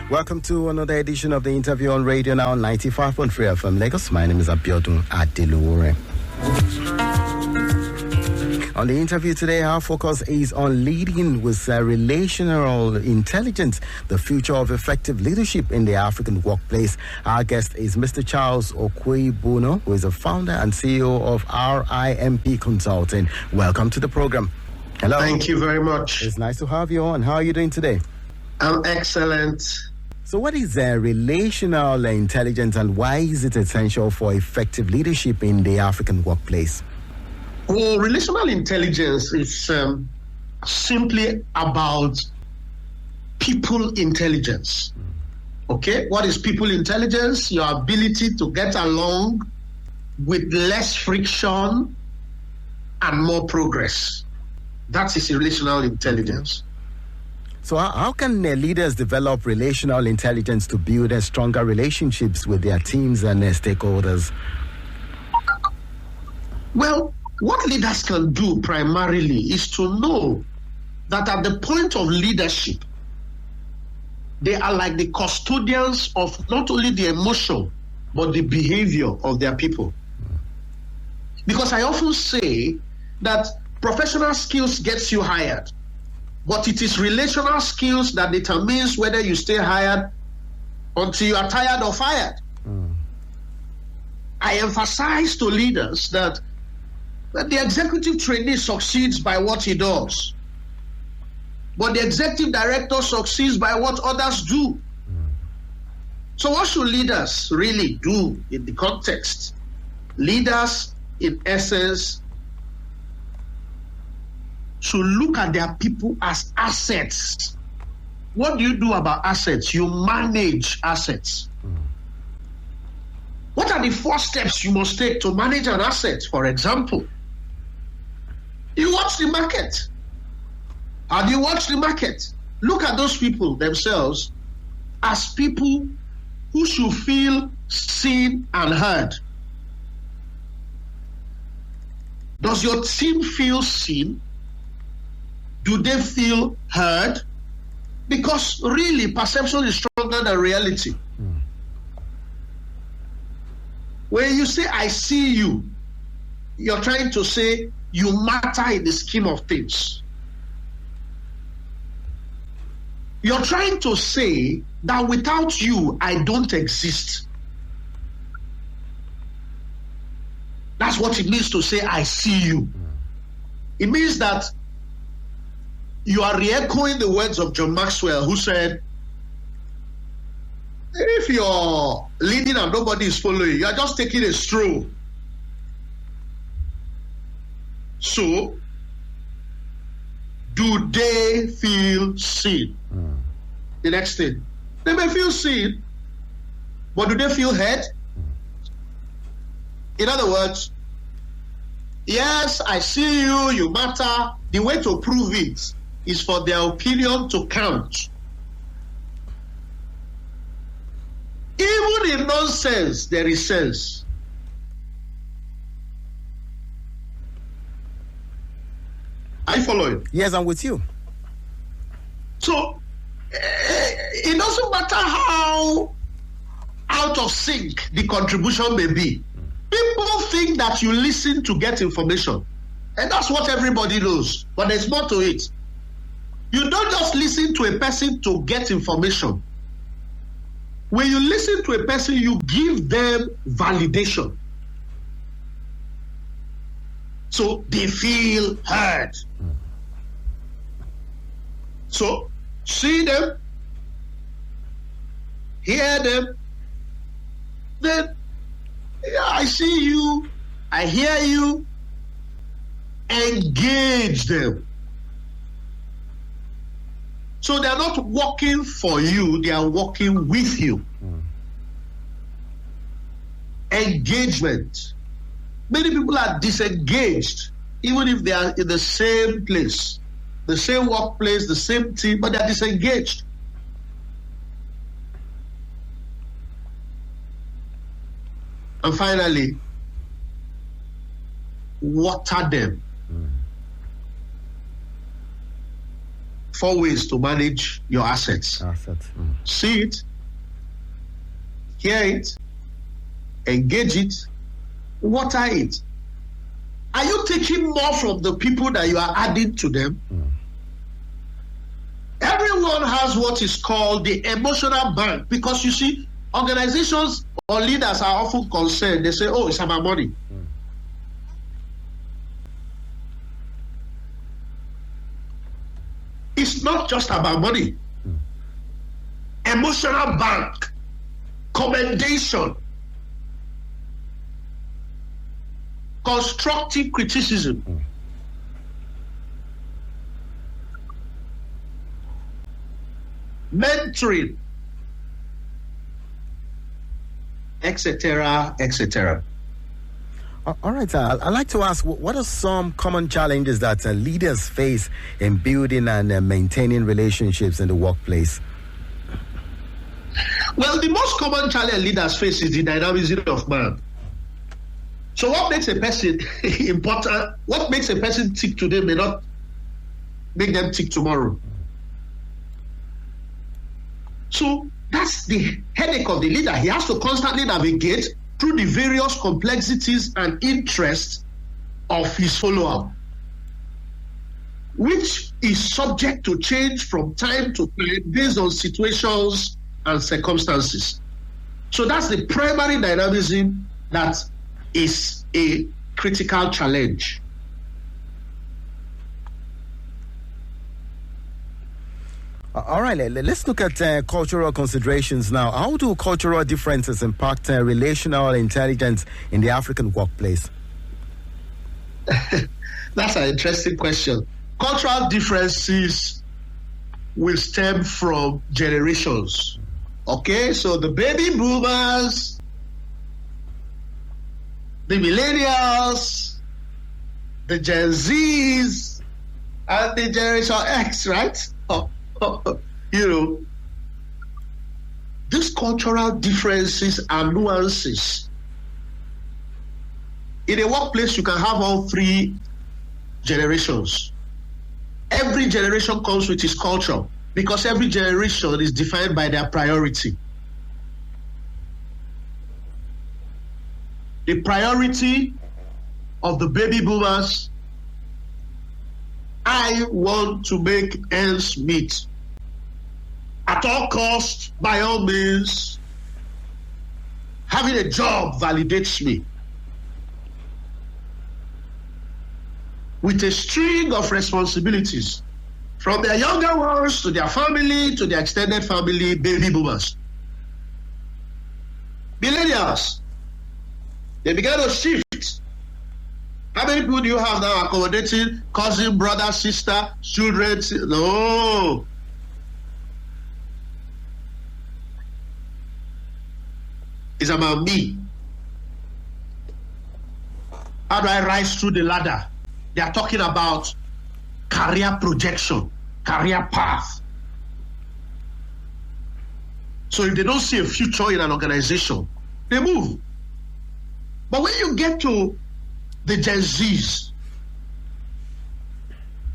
Welcome to another edition of the Interview on Radio Now 95.3 FM Lagos. My name is Abiodun Adelore. On the interview today, our focus is on leading with relational intelligence, the future of effective leadership in the African workplace. Our guest is Mr. Charles Okwebuno, who is a founder and CEO of RIMP Consulting. Welcome to the program. Hello. Thank you very much. It's nice to have you on. How are you doing today? I'm excellent. So what is relational intelligence and why is it essential for effective leadership in the African workplace? Well, relational intelligence is simply about people intelligence. Okay? What is people intelligence? Your ability to get along with less friction and more progress. That is relational intelligence. So how can leaders develop relational intelligence to build stronger relationships with their teams and their stakeholders? Well, what leaders can do primarily is to know that at the point of leadership, they are like the custodians of not only the emotion, but the behavior of their people. Because I often say that professional skills gets you hired, but it is relational skills that determines whether you stay hired until you are tired or fired. I emphasize to leaders that the executive trainee succeeds by what he does, but the executive director succeeds by what others do. So what should leaders really do in the context? Leaders, in essence, should look at their people as assets. What do you do about assets? You manage assets. What are the first steps you must take to manage an asset? For example, you watch the market. How do you watch the market? Look at those people themselves as people who should feel seen and heard. Does your team feel seen? Do they feel heard? Because really, perception is stronger than reality. When you say, I see you, you're trying to say you matter in the scheme of things. You're trying to say that without you, I don't exist. That's what it means to say, I see you. It means that you are re-echoing the words of John Maxwell, who said, if you're leading and nobody is following, you're just taking a stroll. So, do they feel seen? The next thing. They may feel seen, but do they feel heard? In other words, yes, I see you, you matter. The way to prove it is for their opinion to count. Even in nonsense, there is sense. Are you following? Yes, I'm with you. So, it doesn't matter how out of sync the contribution may be. People think that you listen to get information. And that's what everybody knows. But there's more to it. You don't just listen to a person to get information. When you listen to a person, you give them validation. So they feel heard. So see them, hear them, then yeah, I see you, I hear you, engage them. So they are not working for you, they are working with you. Engagement. Many people are disengaged, even if they are in the same place, the same workplace, the same team, but they are disengaged. And finally, water them. 4 ways to manage your assets. See it, hear it, engage it, water it. Are you taking more from the people that you are adding to them? Everyone has what is called the emotional bank, because you see, organizations or leaders are often concerned. They say, oh, it's about money. It's not just about money. Emotional bank, commendation, constructive criticism. Mentoring, etc., etc. All right, I'd like to ask, what are some common challenges that leaders face in building and maintaining relationships in the workplace? Well, the most common challenge leaders face is the dynamism of man. So what makes a person important, what makes a person tick today may not make them tick tomorrow. So that's the headache of the leader. He has to constantly navigate through the various complexities and interests of his follower, which is subject to change from time to time based on situations and circumstances. So that's the primary dynamism that is a critical challenge. All right, let's look at cultural considerations now. How do cultural differences impact relational intelligence in the African workplace? That's an interesting question. Cultural differences will stem from generations. Okay, so the baby boomers, the millennials, the Gen Zs, and the Generation X, right? You know, these cultural differences and nuances. In a workplace, you can have all three generations. Every generation comes with its culture, because every generation is defined by their priority. The priority of the baby boomers, I want to make ends meet. At all costs, by all means, having a job validates me. With a string of responsibilities, from their younger ones to their family, to their extended family, baby boomers. Millennials, they began to shift. How many people do you have now accommodating cousin, brother, sister, children? No. It's about me. How do I rise through the ladder? They are talking about career projection, career path. So if they don't see a future in an organization, they move. But when you get to the Gen Zs,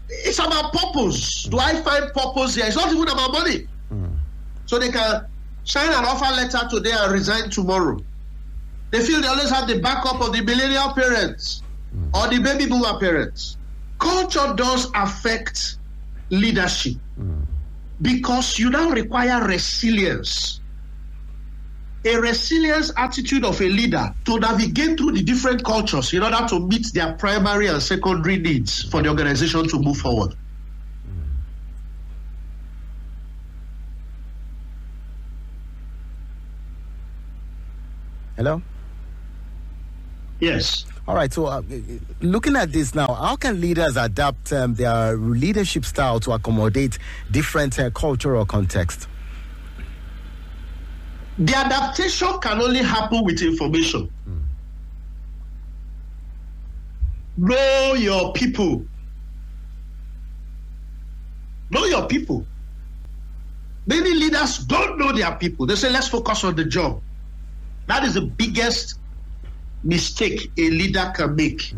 it's about purpose. Do I find purpose here? It's not even about money. So they can sign an offer letter today and resign tomorrow. They feel they always have the backup of the millennial parents or the baby boomer parents. Culture does affect leadership because you now require resilience. A resilience attitude of a leader to navigate through the different cultures in order to meet their primary and secondary needs for the organization to move forward. Hello? Yes. All right, so looking at this now, how can leaders adapt their leadership style to accommodate different cultural contexts? The adaptation can only happen with information. Know your people. Know your people. Many leaders don't know their people. They say, let's focus on the job. That is the biggest mistake a leader can make.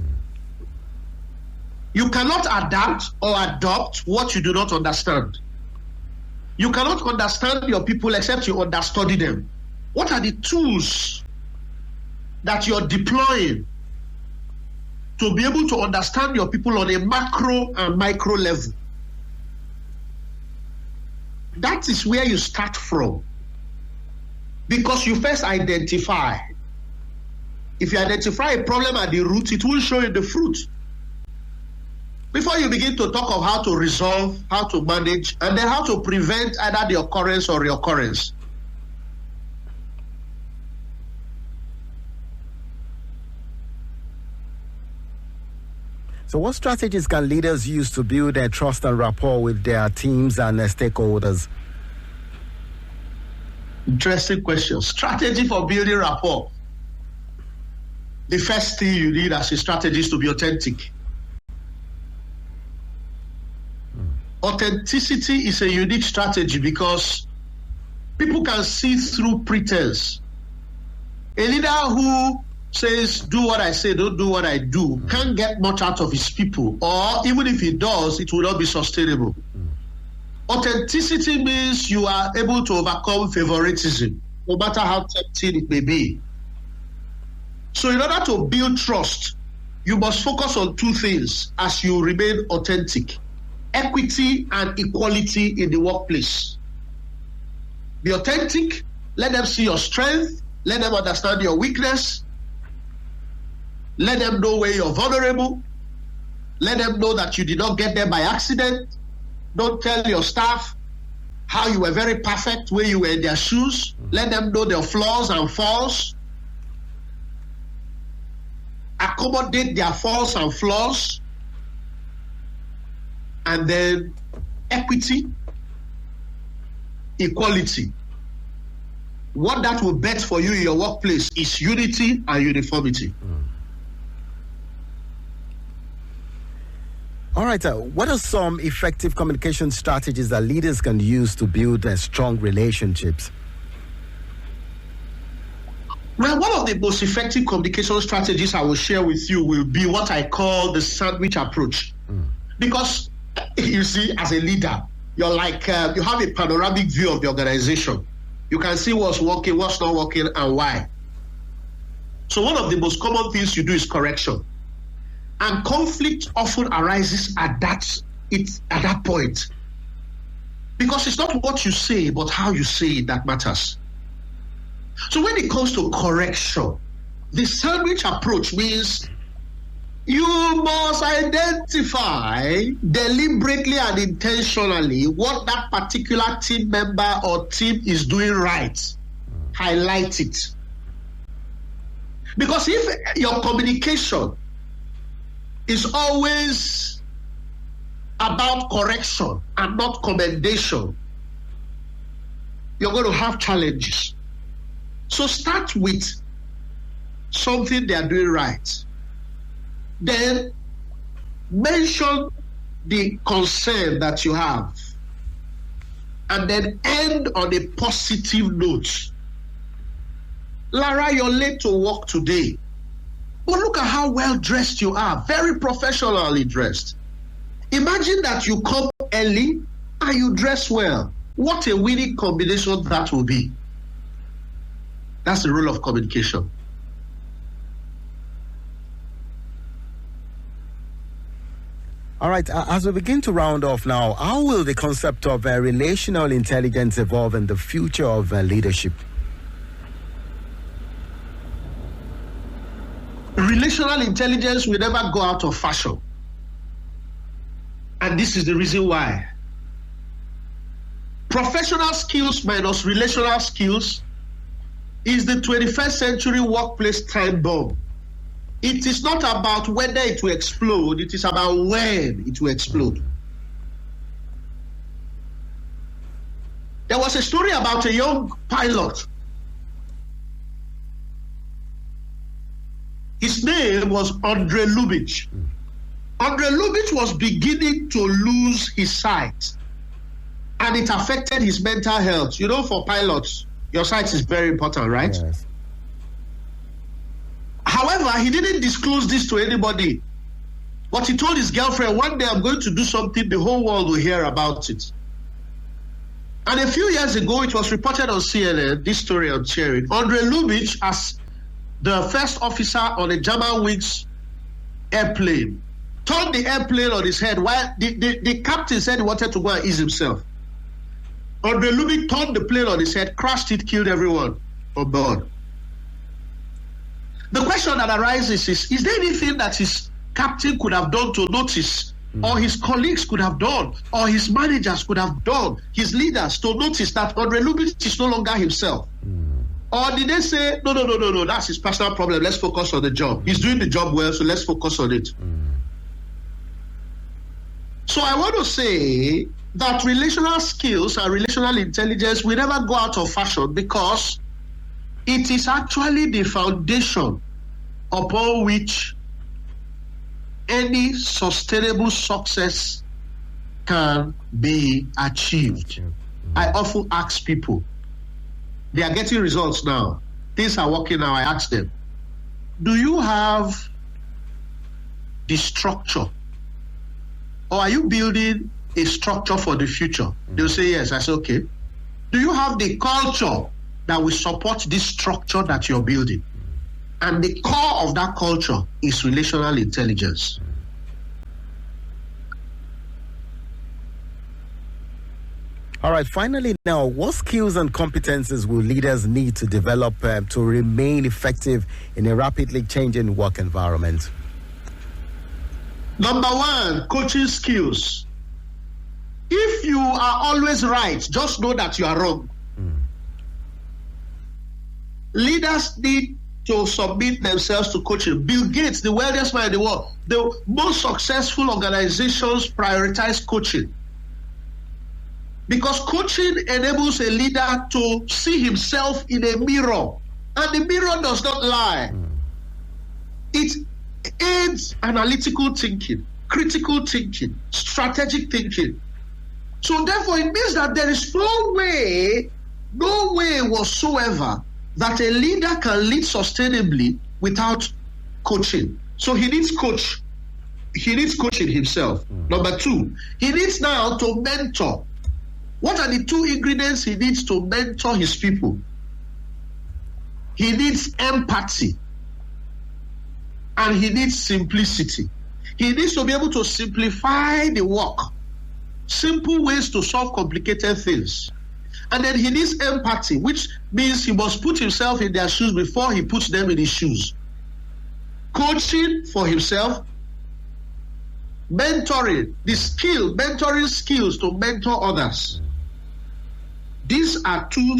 You cannot adapt or adopt what you do not understand. You cannot understand your people except you understudy them. What are the tools that you're deploying to be able to understand your people on a macro and micro level? That is where you start from. Because you first identify. If you identify a problem at the root, it will show you the fruit. Before you begin to talk of how to resolve, how to manage, and then how to prevent either the occurrence or reoccurrence. So what strategies can leaders use to build their trust and rapport with their teams and their stakeholders? Interesting question. Strategy for building rapport. The first thing you need as a strategy is to be authentic. Authenticity is a unique strategy because people can see through pretense. A leader who says, do what I say, don't do what I do, can't get much out of his people, or even if he does, it will not be sustainable. Authenticity means you are able to overcome favoritism, no matter how tempting it may be. So in order to build trust, you must focus on two things as you remain authentic: equity and equality in the workplace. Be authentic, let them see your strength, let them understand your weakness, let them know where you're vulnerable, let them know that you did not get there by accident. Don't tell your staff how you were very perfect when you were in their shoes. Let them know their flaws and faults. Accommodate their faults and flaws. And then equity, equality. What that will bet for you in your workplace is unity and uniformity. All right, what are some effective communication strategies that leaders can use to build strong relationships? Well, one of the most effective communication strategies I will share with you will be what I call the sandwich approach. Because you see, as a leader, you're like, you have a panoramic view of the organization. You can see what's working, what's not working, and why. So one of the most common things you do is correction. And conflict often arises at that point. Because it's not what you say, but how you say it that matters. So when it comes to correction, the sandwich approach means you must identify deliberately and intentionally what that particular team member or team is doing right. Highlight it. Because if your communication is always about correction and not commendation, you're going to have challenges. So start with something they are doing right. Then mention the concern that you have. And then end on a positive note. Lara, you're late to work today. But look at how well dressed you are. Very professionally dressed. Imagine that you come early and you dress well. What a winning combination that will be. That's the role of communication. All right, as we begin to round off now, how will the concept of relational intelligence evolve in the future of leadership? Relational intelligence will never go out of fashion. And this is the reason why. Professional skills minus relational skills is the 21st century workplace time bomb. It is not about whether it will explode, it is about when it will explode. There was a story about a young pilot. His name was Andre Lubitsch. Andre Lubitsch was beginning to lose his sight, and it affected his mental health. You know, for pilots, your sight is very important, right? Yes. However, he didn't disclose this to anybody. But he told his girlfriend, one day I'm going to do something, the whole world will hear about it. And a few years ago, it was reported on CNN, this story on sharing. Andre Lubitsch, as the first officer on a Germanwings airplane, turned the airplane on his head while the captain said he wanted to go and ease himself. Andre Lubitsch turned the plane on his head, crashed it, killed everyone on board. The question that arises is there anything that his captain could have done to notice, or his colleagues could have done, or his managers could have done, his leaders to notice that Andre Lubitsch is no longer himself? Or did they say, no, that's his personal problem, let's focus on the job. He's doing the job well, so let's focus on it. So I want to say that relational skills and relational intelligence will never go out of fashion, because it is actually the foundation upon which any sustainable success can be achieved. I often ask people, they are getting results now, things are working now, I ask them, do you have the structure, or are you building a structure for the future? They'll say yes. I say, okay. Do you have the culture that will support this structure that you're building? And the core of that culture is relational intelligence. All right, finally now, what skills and competences will leaders need to develop to remain effective in a rapidly changing work environment? Number one, coaching skills. If you are always right, just know that you are wrong. Leaders need to submit themselves to coaching. Bill Gates, the wealthiest man in the world, the most successful organizations prioritize coaching. Because coaching enables a leader to see himself in a mirror. And the mirror does not lie. It aids analytical thinking, critical thinking, strategic thinking. So therefore, it means that there is no way whatsoever that a leader can lead sustainably without coaching. So he needs coach. He needs coaching himself. Number two, he needs now to mentor. What are the two ingredients he needs to mentor his people? He needs empathy, and he needs simplicity. He needs to be able to simplify the work, simple ways to solve complicated things. And then he needs empathy, which means he must put himself in their shoes before he puts them in his shoes. Coaching for himself, mentoring, mentoring skills to mentor others. These are two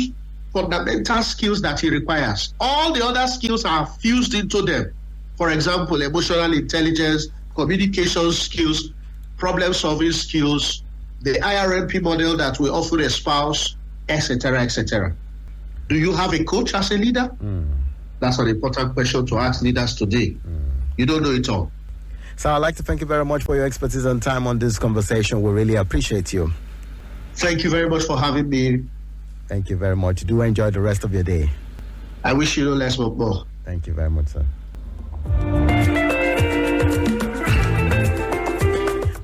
fundamental skills that he requires. All the other skills are fused into them. For example, emotional intelligence, communication skills, problem-solving skills, the IRMP model that we often espouse, etc., etc. Do you have a coach as a leader? That's an important question to ask leaders today. You don't know it all. So I'd like to thank you very much for your expertise and time on this conversation. We really appreciate you. Thank you very much for having me. Thank you very much. Do enjoy the rest of your day. I wish you no less but more. Thank you very much, sir.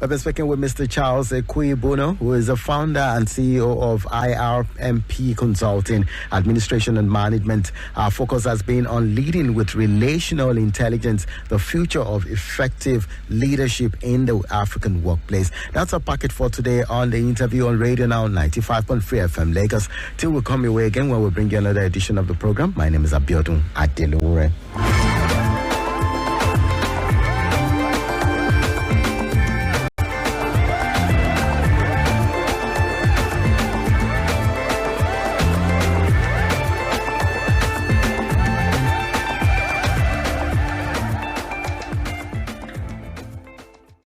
I've been speaking with Mr. Charles Ekwe-Bono, who is the founder and CEO of IRMP Consulting, Administration and Management. Our focus has been on leading with relational intelligence, the future of effective leadership in the African workplace. That's our packet for today on the interview on Radio Now 95.3 FM Lagos. Till we come your way again when we bring you another edition of the program, my name is Abiodun Adelore.